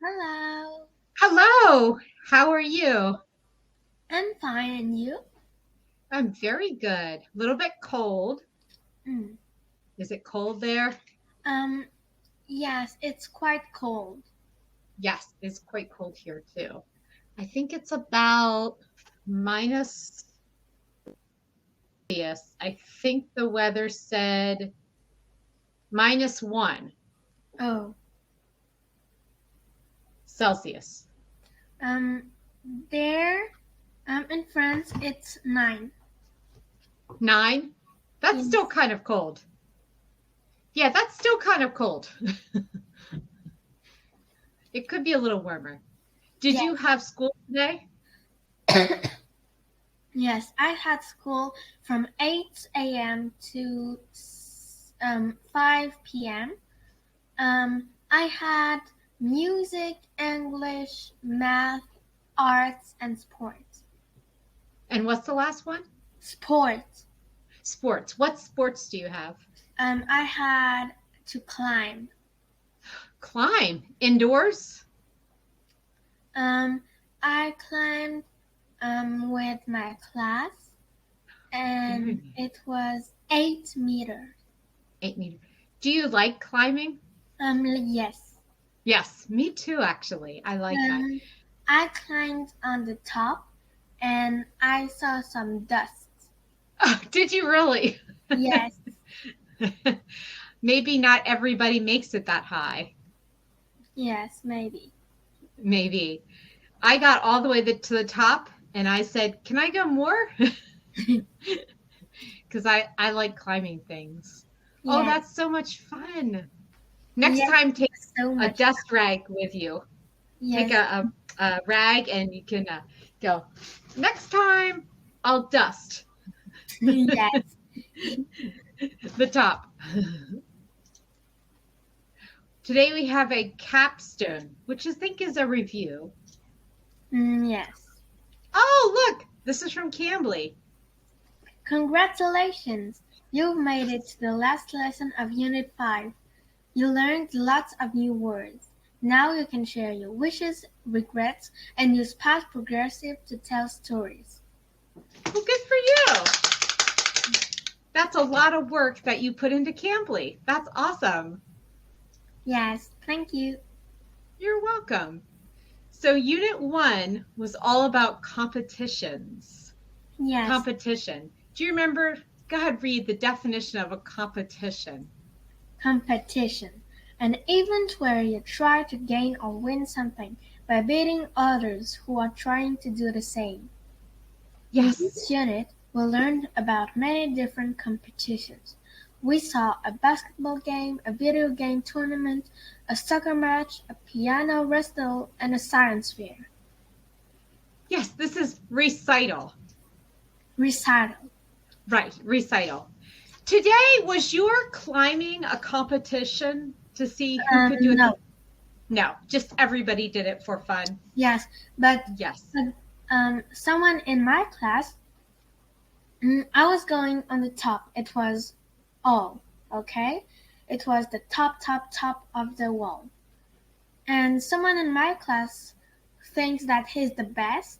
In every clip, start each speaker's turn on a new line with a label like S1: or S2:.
S1: Hello.
S2: Hello, how are you?
S1: I'm fine, and you?
S2: I'm very good. A little bit cold.
S1: Mm.
S2: Is it cold there?
S1: Um, yes, it's quite cold.
S2: Yes, it's quite cold here too. I think it's about minus. Yes, I think the weather said -1
S1: Oh,
S2: Celsius.
S1: um, there, in France, it's 9.
S2: 9? That's still
S1: Yes.
S2: kind of cold. Yeah, that's still kind of cold. It could be a little warmer. Did
S1: Yes.
S2: you have school today?
S1: Yes, I had school from 8 a.m. to 5 p.m. I had music, English, math, arts, and sports.
S2: And what's the last one?
S1: Sports.
S2: Sports. What sports do you have?
S1: I had to climb.
S2: Climb. Indoors?
S1: Um, I climbed with my class,
S2: Very
S1: and
S2: nice.
S1: it was 8 meters.
S2: 8 meters. Do you like climbing?
S1: Yes.
S2: Yes, me too, actually. I like that.
S1: Um, I climbed on the top, and I saw some dust.
S2: Oh, did you really?
S1: Yes,
S2: Maybe not everybody makes it that high.
S1: yes, maybe.
S2: Maybe. I got all the way to the top and I said, "Can I go more?" Because I like climbing things. Oh,
S1: Yes,
S2: that's so much fun. Next
S1: yes,
S2: time,
S1: it
S2: take
S1: was so
S2: a
S1: much fun.
S2: dust rag with you. Take
S1: Yes,
S2: a rag and you can go, next time, I'll dust
S1: yes,
S2: the top. Today we have a capstone, which I think is a review.
S1: yes.
S2: Oh, look, this is from Cambly.
S1: Congratulations! You've made it to the last lesson of Unit 5. You learned lots of new words. Now you can share your wishes, regrets, and use past progressive to tell stories.
S2: Well, good for you. That's a lot of work that you put into Cambly. That's awesome.
S1: Yes, thank you.
S2: You're welcome. So, Unit 1 was all about competitions.
S1: Yes,
S2: Competition. Do you remember? Go ahead, read the definition of a competition.
S1: competition. An event where you try to gain or win something by beating others who are trying to do the same. In
S2: Yes.
S1: this unit, we learned about many different competitions. We saw a basketball game, a video game tournament, a soccer match, a piano recital, and a science fair.
S2: Yes, this is recital.
S1: Recital.
S2: Right, recital. Today, was your climbing a competition to see who could do it
S1: No.
S2: the No, just everybody did it for fun.
S1: Yes, but,
S2: Yes.
S1: but someone in my class, I was going on the top. It was all, okay? It was the top, top, top of the wall. And someone in my class thinks that he's the best.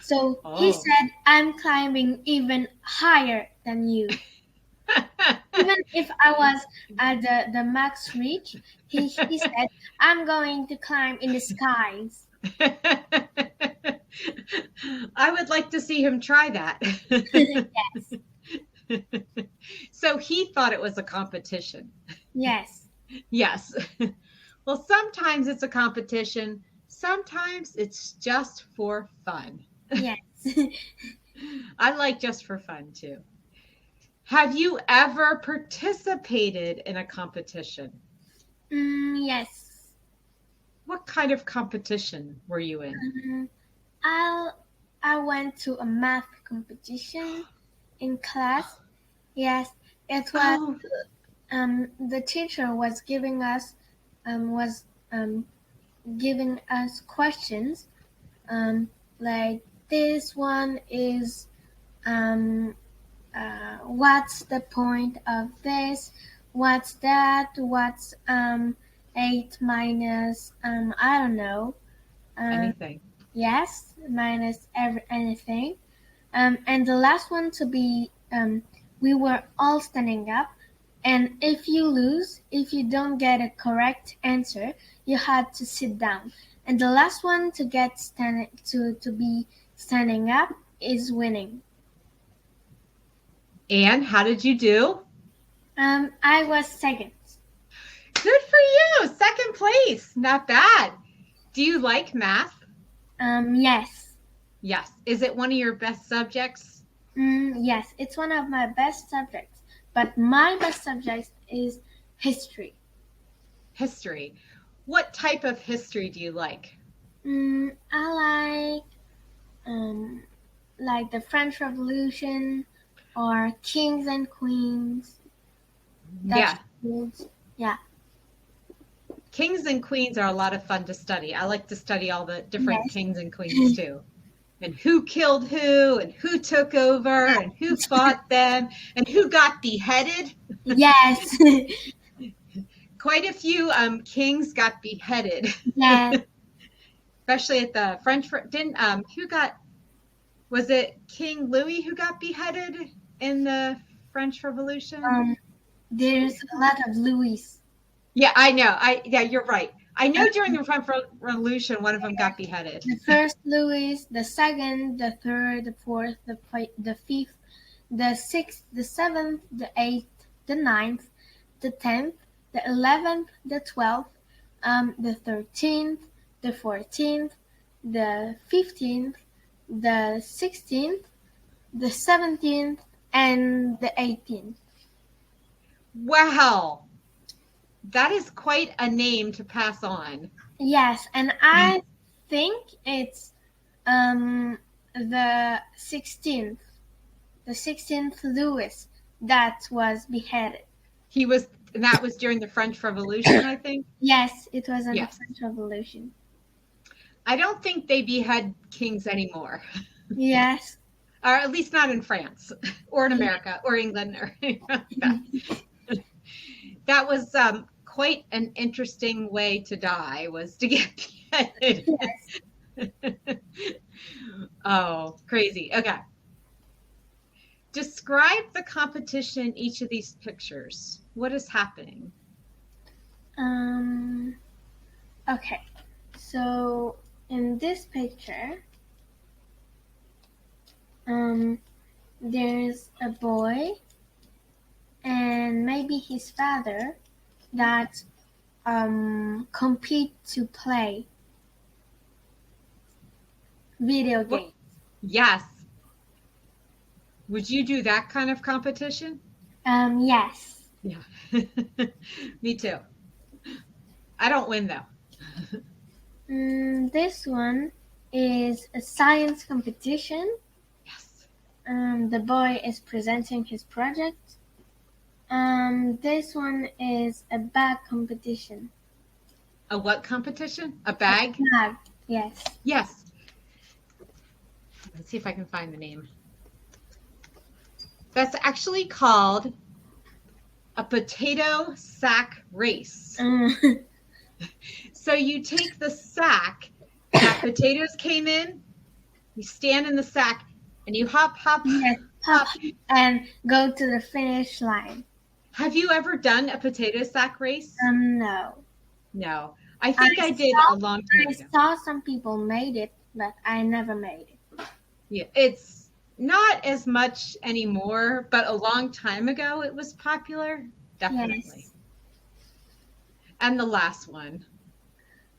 S1: So he
S2: Oh.
S1: said, I'm climbing even higher than you. Even if I was at the max reach, he said, I'm going to climb in the skies.
S2: I would like to see him try that.
S1: Yes,
S2: So he thought it was a competition.
S1: yes,
S2: Yes. Well, sometimes it's a competition, sometimes it's just for fun.
S1: yes.
S2: I like just for fun too. Have you ever participated in a competition?
S1: Yes.
S2: What kind of competition were you in?
S1: Um, I I went to a math competition in class. Yes, it was.
S2: Oh,
S1: The teacher was giving us questions. Um, like this one is what's the point of this? What's that? What's 8 minus, I don't know. Um,
S2: Anything.
S1: yes, minus anything. And the last one to be, we were all standing up. And if you don't get a correct answer, you had to sit down. And the last one to get to be standing up is winning.
S2: And how did you do?
S1: I was second.
S2: Good for you. Second place. Not bad. Do you like math?
S1: Yes.
S2: Yes. Is it one of your best subjects?
S1: Yes, it's one of my best subjects. But my best subject is history.
S2: History. What type of history do you like?
S1: I like the French Revolution or kings and queens. That's
S2: Yeah.
S1: good. Yeah.
S2: Kings and queens are a lot of fun to study. I like to study all the different
S1: Yes.
S2: kings and queens too. And who killed who, and who took over, and who fought them, and who got beheaded.
S1: Yes.
S2: Quite a few kings got beheaded.
S1: Yes.
S2: Especially at the French. Was it King Louis who got beheaded in the French Revolution?
S1: There's a lot of Louis.
S2: Yeah, I know. Yeah, you're right. I know during the French Revolution, one of them got beheaded.
S1: The first Louis, the second, the third, the fourth, the fifth, the sixth, the seventh, the eighth, the ninth, the 10th, the 11th, the 12th, the 13th, the 14th, the 15th, the 16th, the 17th, and the 18th.
S2: Wow. That is quite a name to pass on.
S1: Yes, and I think it's the 16th. The 16th Louis that was beheaded.
S2: And that was during the French Revolution, I think?
S1: Yes, it was in the
S2: Yes.
S1: French Revolution.
S2: I don't think they behead kings anymore.
S1: Yes.
S2: Or at least not in France or in America or England. That was quite an interesting way to die, was to get beheaded. Yes. Oh, crazy. Okay. Describe the competition in each of these pictures. What is happening?
S1: Okay. So in this picture, there's a boy and maybe his father that compete to play video games.
S2: Yes. Would you do that kind of competition?
S1: Yes.
S2: Yeah. Me too. I don't win though.
S1: This one is a science competition.
S2: Yes.
S1: The boy is presenting his project. This one is a bag competition.
S2: A what competition? A bag?
S1: A bag, yes.
S2: Yes. Let's see if I can find the name. That's actually called a potato sack race. So you take the sack that potatoes came in, you stand in the sack, and you hop,
S1: yes, hop, and go to the finish line.
S2: Have you ever done a potato sack race?
S1: No.
S2: No. I think I did a long time ago.
S1: I saw some people made it, but I never made it.
S2: Yeah, it's not as much anymore, but a long time ago it was popular. Definitely. Yes. And the last one.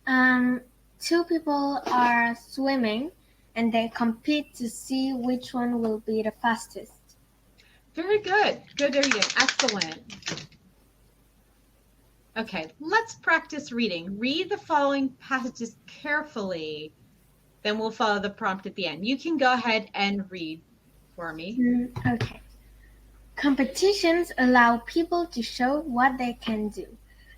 S1: 2 people are swimming and they compete to see which one will be the fastest.
S2: Very good. Good, excellent. Okay, let's practice reading. Read the following passages carefully, then we'll follow the prompt at the end. You can go ahead and read for me.
S1: Okay. Competitions allow people to show what they can do.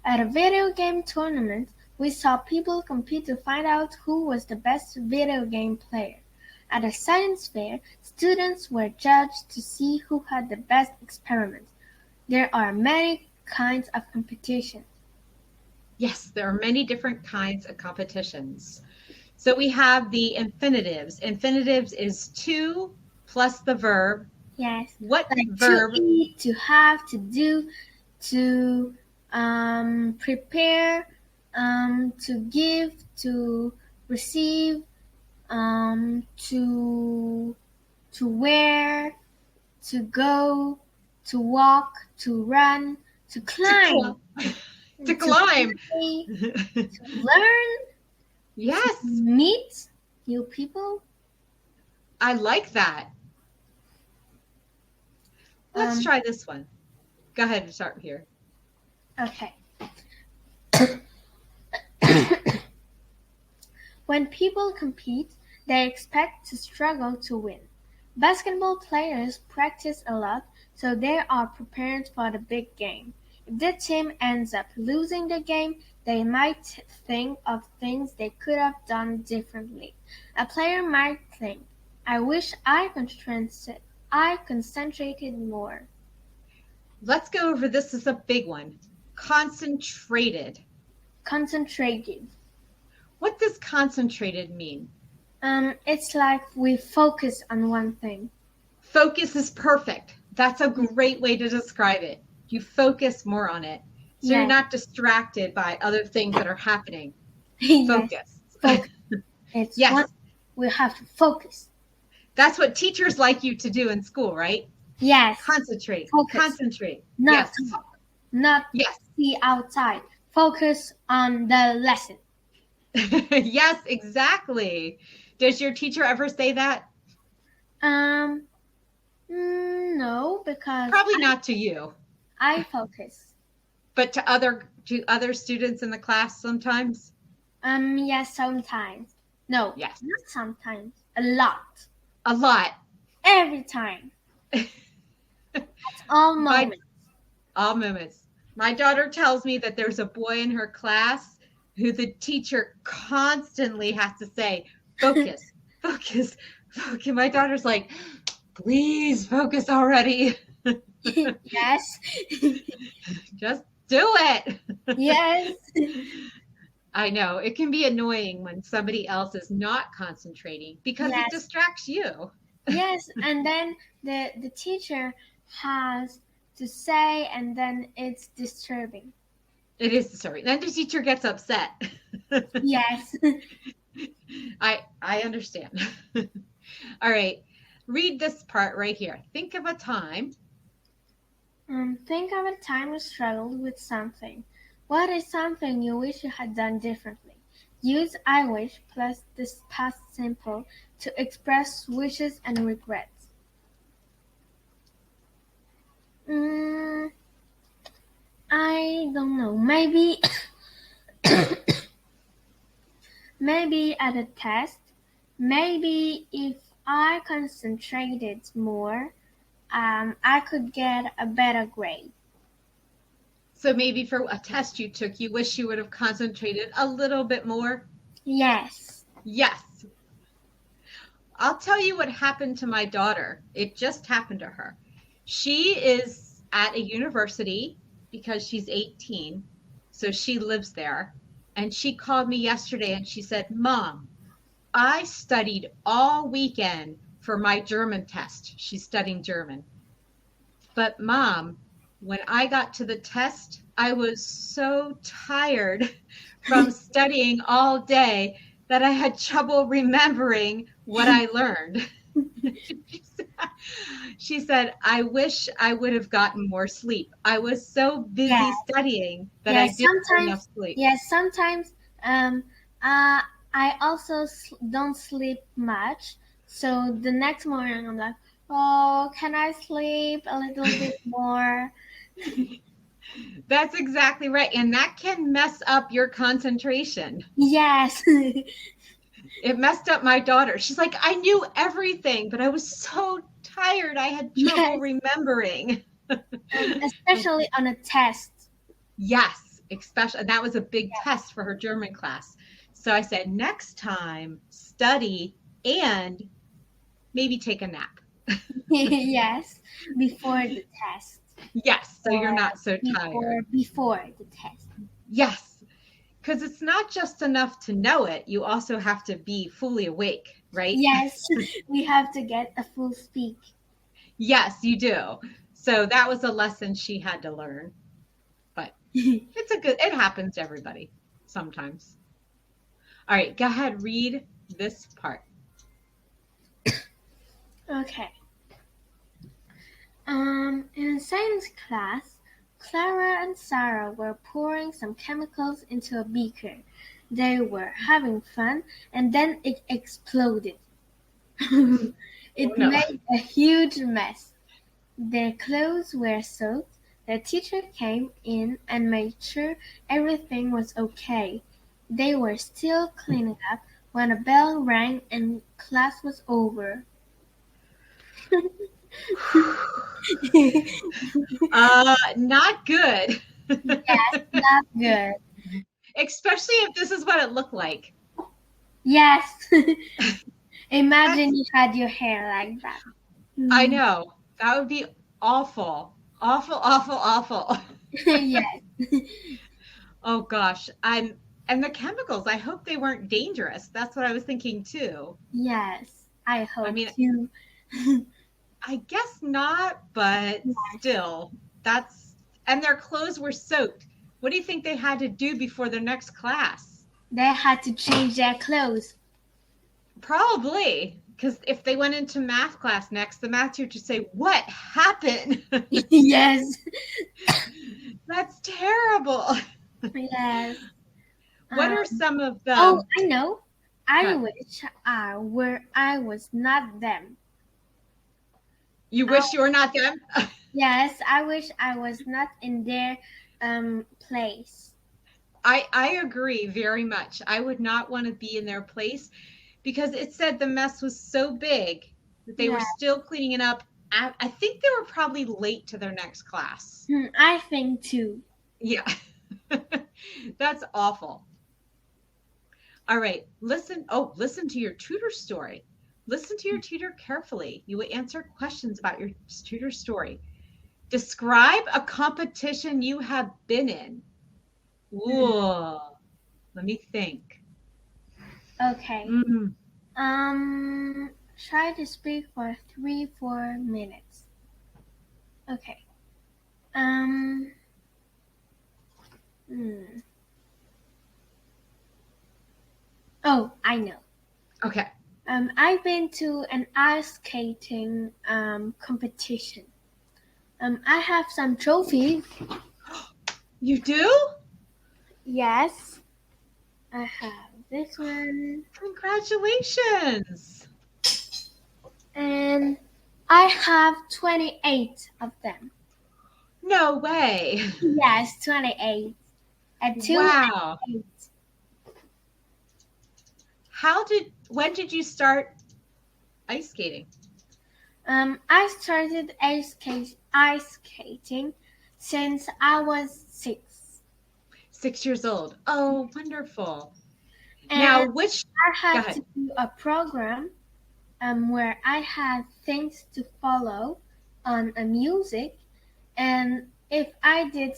S1: At a video game tournament, we saw people compete to find out who was the best video game player. At a science fair, students were judged to see who had the best experiment. There are many kinds of competition.
S2: Yes, there are many different kinds of competitions. So we have the infinitives. Infinitives is to plus the verb.
S1: Yes,
S2: What
S1: like to
S2: verb?
S1: eat, to have, to do, to prepare, to give, to receive, to wear, to go, to walk, to run, to
S2: To
S1: climb,
S2: to
S1: to
S2: climb.
S1: play, to learn, to
S2: Yes,
S1: meet new people.
S2: I like that. Let's
S1: Um,
S2: try this one. Go ahead and start here.
S1: okay. When people compete, they expect to struggle to win. Basketball players practice a lot, so they are prepared for the big game. If the team ends up losing the game, they might think of things they could have done differently. A player might think, I wish I concentrated more.
S2: Let's go over this is a big one. Concentrated.
S1: Concentrated.
S2: What does concentrated mean?
S1: It's like we focus on one thing.
S2: Focus is perfect. That's a great way to describe it. You focus more on it. So you're
S1: Yes,
S2: not distracted by other things that are happening.
S1: yes,
S2: Focus.
S1: focus. It's one.
S2: Yes.
S1: We have to focus.
S2: That's what teachers like you to do in school, right?
S1: Yes,
S2: Concentrate.
S1: focus.
S2: Concentrate.
S1: Not
S2: Yes.
S1: talk. Not
S2: Yes.
S1: see outside. Focus on the lesson.
S2: Yes, exactly. Does your teacher ever say that?
S1: Um, no, because
S2: Probably not to you,
S1: I focus.
S2: but to other students in the class sometimes.
S1: Yes, sometimes. No,
S2: Yes.
S1: not sometimes. A lot.
S2: A lot.
S1: Every time. All
S2: My
S1: moments.
S2: all moments. My daughter tells me that there's a boy in her class who the teacher constantly has to say, focus, focus, focus. My daughter's like, please focus already.
S1: Yes.
S2: Just do it.
S1: Yes.
S2: I know it can be annoying when somebody else is not concentrating because it
S1: Yes.
S2: distracts you.
S1: Yes. And then the teacher has to say, and then it's disturbing.
S2: It is disturbing. Then the teacher gets upset.
S1: Yes.
S2: I understand. All right. Read this part right here. Think of a time.
S1: Think of a time you struggled with something. What is something you wish you had done differently? Use I wish plus this past simple to express wishes and regrets. Mm, I don't know. Maybe maybe at a test. Maybe if I concentrated more, I could get a better grade.
S2: So maybe for a test you took, you wish you would have concentrated a little bit more.
S1: Yes.
S2: Yes. I'll tell you what happened to my daughter. It just happened to her. She is at a university because she's 18. So she lives there. And she called me yesterday and she said, Mom, I studied all weekend for my German test. She's studying German. But Mom, when I got to the test, I was so tired from studying all day that I had trouble remembering what I learned. She said, I wish I would have gotten more sleep. I was so busy
S1: Yes.
S2: studying that I
S1: Yes.
S2: didn't get enough sleep.
S1: Yes. Sometimes. Uh, I also don't sleep much. So the next morning I'm like, oh, can I sleep a little bit more?
S2: That's exactly right. And that can mess up your concentration.
S1: Yes.
S2: It messed up my daughter. She's like, I knew everything, but I was so tired. I had trouble
S1: Yes.
S2: remembering.
S1: Especially on a test.
S2: Yes, especially that was a big test for her German class. So I said, next time, study and maybe take a nap.
S1: Yes. Before the test.
S2: Yes, so you're
S1: Or
S2: not so tired.
S1: before the test.
S2: Yes. Because it's not just enough to know it, you also have to be fully awake, right?
S1: Yes, we have to get a full speak.
S2: Yes, you do. So that was a lesson she had to learn. But it happens to everybody sometimes. All right, go ahead, read this part.
S1: Okay. In science class, Clara and Sarah were pouring some chemicals into a beaker. They were having fun, and then it exploded. It
S2: No.
S1: made a huge mess. Their clothes were soaked. The teacher came in and made sure everything was okay. They were still cleaning up when a bell rang and class was over.
S2: Not good.
S1: Yes, not good.
S2: Especially if this is what it looked like.
S1: Yes. Imagine you had your hair like that.
S2: I know. That would be awful. Awful, awful, awful.
S1: Yes.
S2: Oh gosh. And the chemicals, I hope they weren't dangerous. That's what I was thinking too.
S1: Yes. I
S2: I
S1: hope
S2: mean,
S1: too.
S2: I guess not, but still, and their clothes were soaked. What do you think they had to do before their next class?
S1: They had to change their clothes.
S2: Probably, because if they went into math class next, the math teacher would say, "What happened?"
S1: Yes.
S2: That's terrible.
S1: Yes.
S2: What are some of
S1: Oh,
S2: the
S1: I know. I
S2: Huh.
S1: wish I was not them.
S2: You wish you were not them?
S1: Yes, I wish I was not in their place.
S2: I agree very much. I would not want to be in their place because it said the mess was so big that they were
S1: Yeah.
S2: still cleaning it up. I think they were probably late to their next class.
S1: I think too.
S2: Yeah. That's awful. All right, listen to your tutor story. Listen to your tutor carefully. You will answer questions about your tutor story. Describe a competition you have been in. Whoa. Let me think.
S1: Okay.
S2: Mm,
S1: Try to speak for 3-4 minutes. Okay. Um. Hmm. Oh, I know.
S2: okay.
S1: I've been to an ice skating competition. I have some trophies.
S2: You do?
S1: Yes, I have this one,
S2: Congratulations.
S1: and I have 28 of them.
S2: No way.
S1: Yes, 28. At 2
S2: Wow.
S1: and 8.
S2: When did you start ice skating?
S1: I started ice skating since I was 6.
S2: 6 years old. Oh, wonderful. Now,
S1: And
S2: go
S1: I had
S2: ahead.
S1: to do a program where I had things to follow on a music, and if I did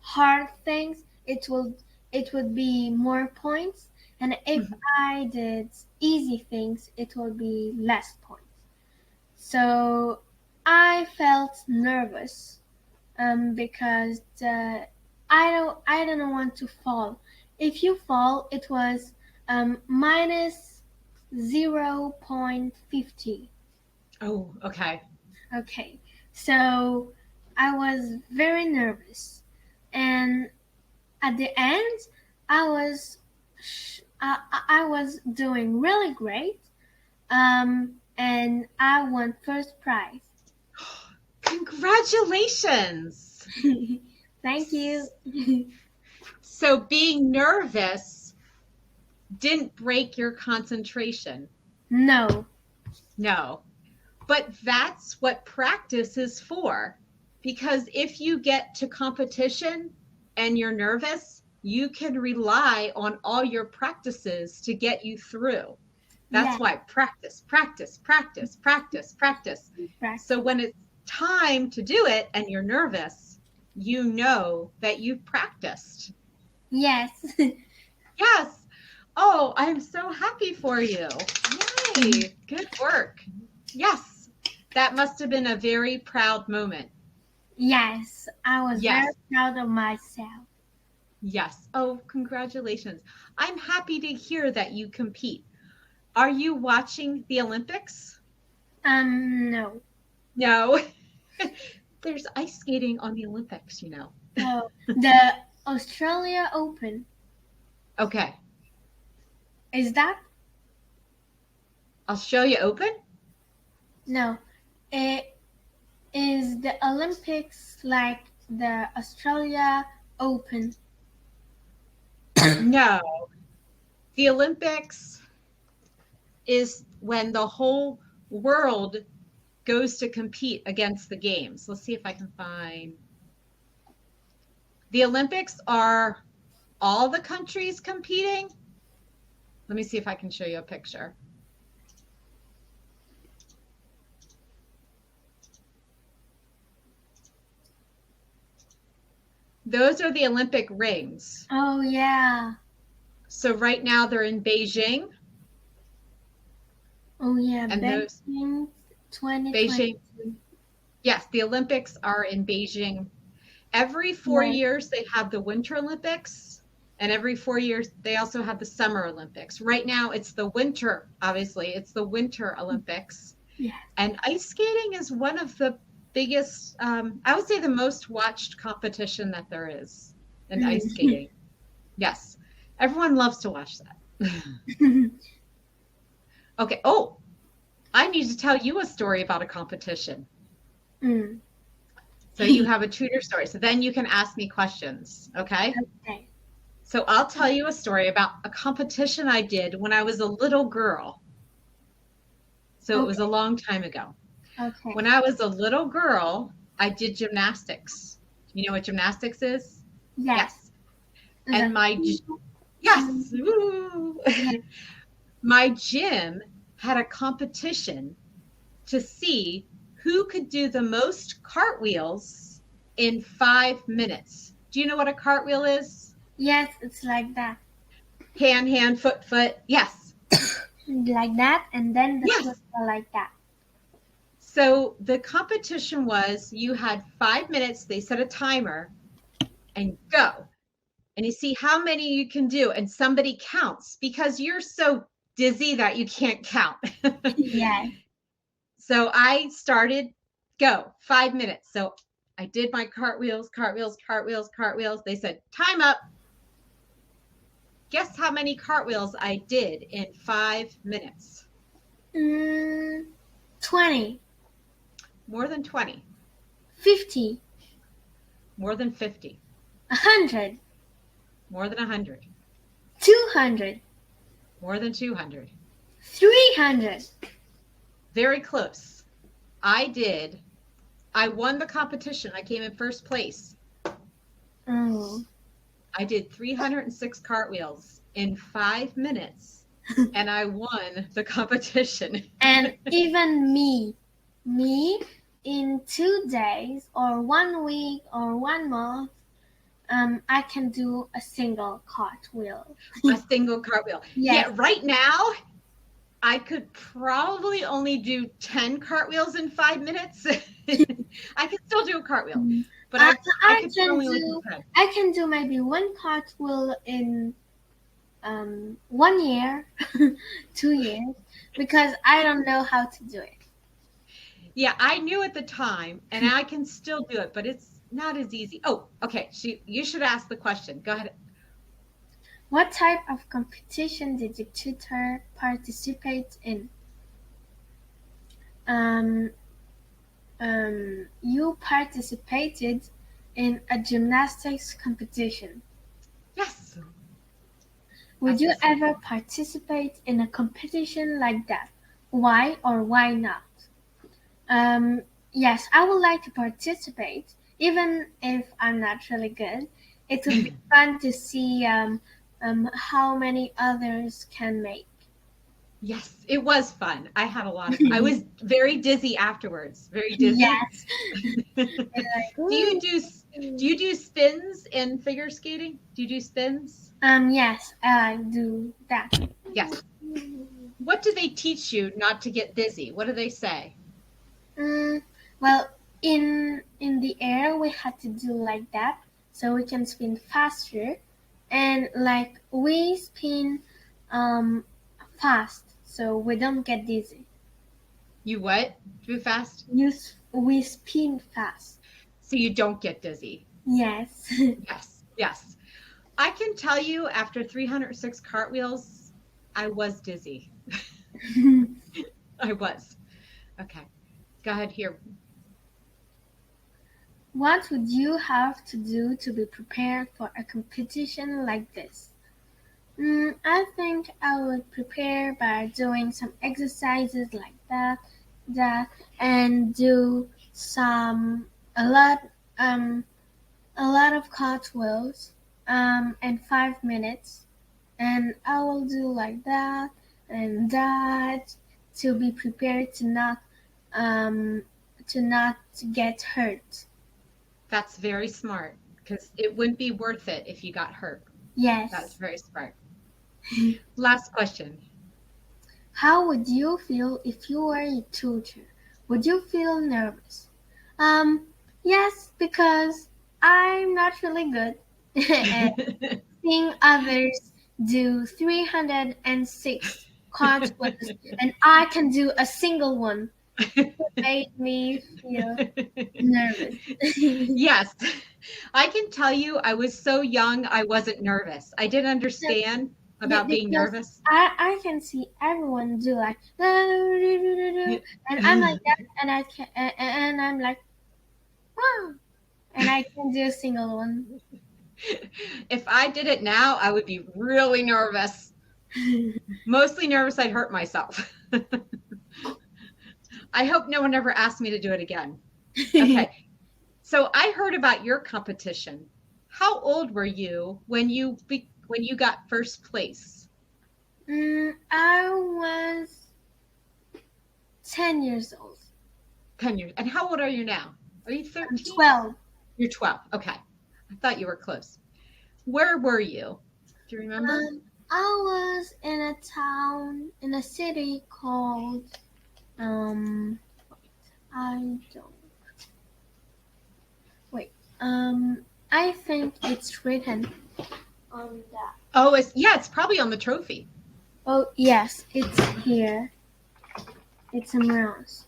S1: hard things, it would be more points, and if
S2: Mhm.
S1: I did easy things, it would be less points. So I felt nervous because I don't want to fall. If you fall, it was minus 0.50.
S2: Oh, okay.
S1: Okay, so I was very nervous, and at the end, I was doing really great, and I won first prize.
S2: Congratulations.
S1: Thank you.
S2: So being nervous didn't break your concentration.
S1: No.
S2: No. But that's what practice is for. Because if you get to competition and you're nervous, you can rely on all your practices to get you through.
S1: Yeah.
S2: That's why practice, practice, practice, practice, practice. So when it's time to do it and you're nervous, you know that you've practiced.
S1: Yes.
S2: Yes. Oh, I'm so happy for you. Yay. Good work. Yes. That must have been a very proud moment.
S1: Yes, I was very
S2: Yes.
S1: proud of myself.
S2: Yes. Oh, congratulations. I'm happy to hear that you compete. Are you watching the Olympics?
S1: No.
S2: No. There's ice skating on the Olympics, you know.
S1: Oh, the Australia Open.
S2: Okay.
S1: Is that?
S2: I'll show you open.
S1: No. It is the Olympics like the Australia Open.
S2: No. The Olympics is when the whole world goes to compete against the games. Let's see if I can find. The Olympics are all the countries competing. Let me see if I can show you a picture. Those are the Olympic rings.
S1: Oh, yeah.
S2: So right now they're in Beijing.
S1: Oh, yeah.
S2: And those
S1: Beijing 2020.
S2: Beijing. Yes, the Olympics are in Beijing. Every 4 years they have the Winter Olympics, and every 4 years they also have the Summer Olympics. Right now it's the winter, obviously, it's the Winter Olympics.
S1: Yeah.
S2: And ice skating is one of the biggest, I would say the most watched competition that there is in ice skating. Yes, everyone loves to watch that. Okay. Oh, I need to tell you a story about a competition.
S1: Mm.
S2: So you have a tutor story. So then you can ask me questions. Okay.
S1: Okay.
S2: So I'll tell you a story about a competition I did when I was a little girl. So it was a long time ago.
S1: Okay.
S2: When I was a little girl, I did gymnastics. You know what gymnastics is?
S1: Yes.
S2: And yes. Woo. My gym had a competition to see who could do the most cartwheels in 5 minutes. Do you know what a cartwheel is?
S1: Yes, it's like that.
S2: Hand, foot. Yes.
S1: Like that, and then the
S2: Yes.
S1: foot go like that.
S2: So the competition was you had 5 minutes, they set a timer, and go. And you see how many you can do, and somebody counts because you're so dizzy that you can't count.
S1: Yes.
S2: So I started, go, 5 minutes. So I did my cartwheels. They said, time up. Guess how many cartwheels I did in 5 minutes?
S1: 20.
S2: More than 20.
S1: 50.
S2: More than 50.
S1: 100.
S2: More than 100.
S1: 200.
S2: More than 200.
S1: 300.
S2: Very close. I won the competition. I came in first place.
S1: Oh.
S2: I did 306 cartwheels in 5 minutes, and I won the competition.
S1: And even me, in 2 days or 1 week or 1 month, I can do a single cartwheel.
S2: A single cartwheel.
S1: Yes.
S2: Yeah, right now, I could probably only do 10 cartwheels in 5 minutes. I can still do a cartwheel, but I could only do 10.
S1: I can do maybe 1 cartwheel in 1 year, 2 years, because I don't know how to do it.
S2: Yeah, I knew at the time, and I can still do it, but it's not as easy. Oh, okay. You should ask the question. Go ahead.
S1: What type of competition did your tutor participate in? You participated in a gymnastics competition.
S2: Yes.
S1: Would you ever participate in a competition like that? Why or why not? Yes, I would like to participate, even if I'm not really good. It would be fun to see how many others can make.
S2: Yes, it was fun. I had a lot of, I was very dizzy afterwards, very dizzy.
S1: Yes.
S2: Do you
S1: Like,
S2: do do you do spins in figure skating? Do you do spins?
S1: yes, I do that.
S2: Yes. What do they teach you not to get dizzy? What do they say?
S1: Mm, well, in the air we had to do like that, so we can spin faster, and like we spin um fast, so we don't get dizzy.
S2: You what? Too fast?
S1: We spin fast.
S2: So you don't get dizzy.
S1: Yes.
S2: Yes, yes. I can tell you after 306 cartwheels, I was dizzy. I was. Okay. Go ahead here.
S1: What would you have to do to be prepared for a competition like this? I think I would prepare by doing some exercises like that, and do some um a lot of cartwheels in 5 minutes, and I will do like that and that to be prepared um to not get hurt.
S2: That's very smart because it wouldn't be worth it if you got hurt. That's
S1: Yes.
S2: very smart. Last question.
S1: How would you feel if you were a tutor? Would you feel nervous? Um, yes, because I'm not really good. And seeing others do 306 cartwheels and I can do a single one made me feel nervous.
S2: Yes, I can tell you I was so young, I wasn't nervous. I didn't understand about being
S1: Because
S2: nervous.
S1: I can see everyone do like and I'm like that and I can and I'm like wow and I can do a single one.
S2: If I did it now, I would be really nervous. Mostly nervous I'd hurt myself. I hope no one ever asked me to do it again. Okay. So I heard about your competition. How old were you when you got first place?
S1: I was 10 years old.
S2: 10 years. And how old are you now? Are you
S1: I'm
S2: 13?
S1: 12.
S2: You're 12. Okay. I thought you were close. Where were you? Do you remember?
S1: I was in a town in a city called um I don't wait I think it's written on that.
S2: Oh, it's probably on the trophy.
S1: Oh yes, it's here. It's a mouse.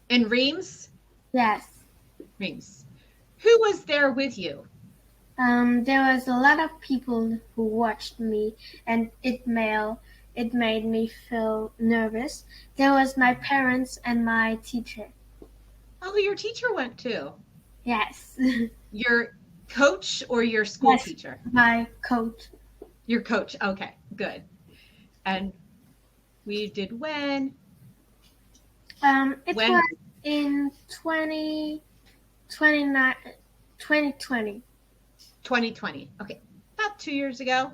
S2: In Reims?
S1: Yes.
S2: Reims. Who was there with you?
S1: There was a lot of people who watched me, and it made me feel nervous. There was my parents and my teacher.
S2: Oh, your teacher went too.
S1: Yes.
S2: Your coach or your school
S1: Yes,
S2: teacher?
S1: my coach.
S2: Your coach. Okay, good. And we did when?
S1: It
S2: When?
S1: was in 29 2020.
S2: 2020. Okay, about 2 years ago,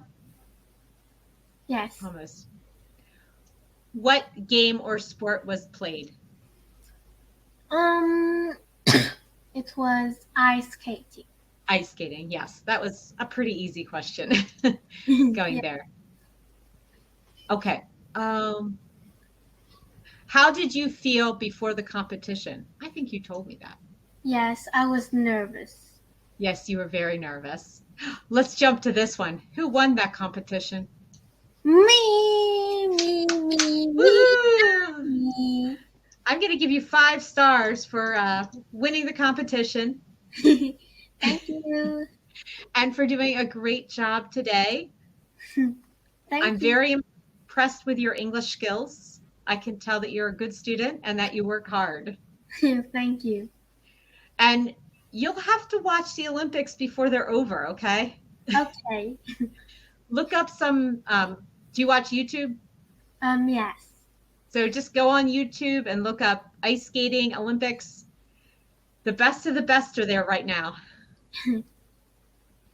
S1: Yes.
S2: almost. What game or sport was played?
S1: Um, it was ice skating.
S2: Ice skating. Yes, that was a pretty easy question going
S1: Yeah.
S2: there. Okay. Um, how did you feel before the competition? I think you told me that.
S1: Yes, I was nervous.
S2: Yes, you were very nervous. Let's jump to this one. Who won that competition?
S1: Me,
S2: Woohoo!
S1: me.
S2: I'm going to give you 5 stars for winning the competition
S1: Thank you.
S2: and for doing a great job today. I'm
S1: Thank you.
S2: very impressed with your English skills. I can tell that you're a good student and that you work hard.
S1: Thank you.
S2: And you'll have to watch the Olympics before they're over, okay?
S1: Okay.
S2: Look up some, do you watch YouTube?
S1: Yes.
S2: So just go on YouTube and look up ice skating Olympics. The best of the best are there right now.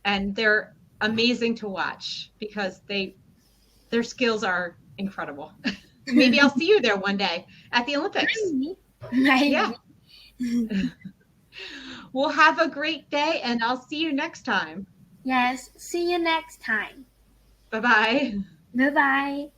S2: And they're amazing to watch because Their skills are incredible. Maybe I'll see you there one day at the Olympics.
S1: Maybe.
S2: Yeah. Well, have a great day, and I'll see you next time.
S1: Yes, see you next time.
S2: Bye-bye.
S1: Bye-bye.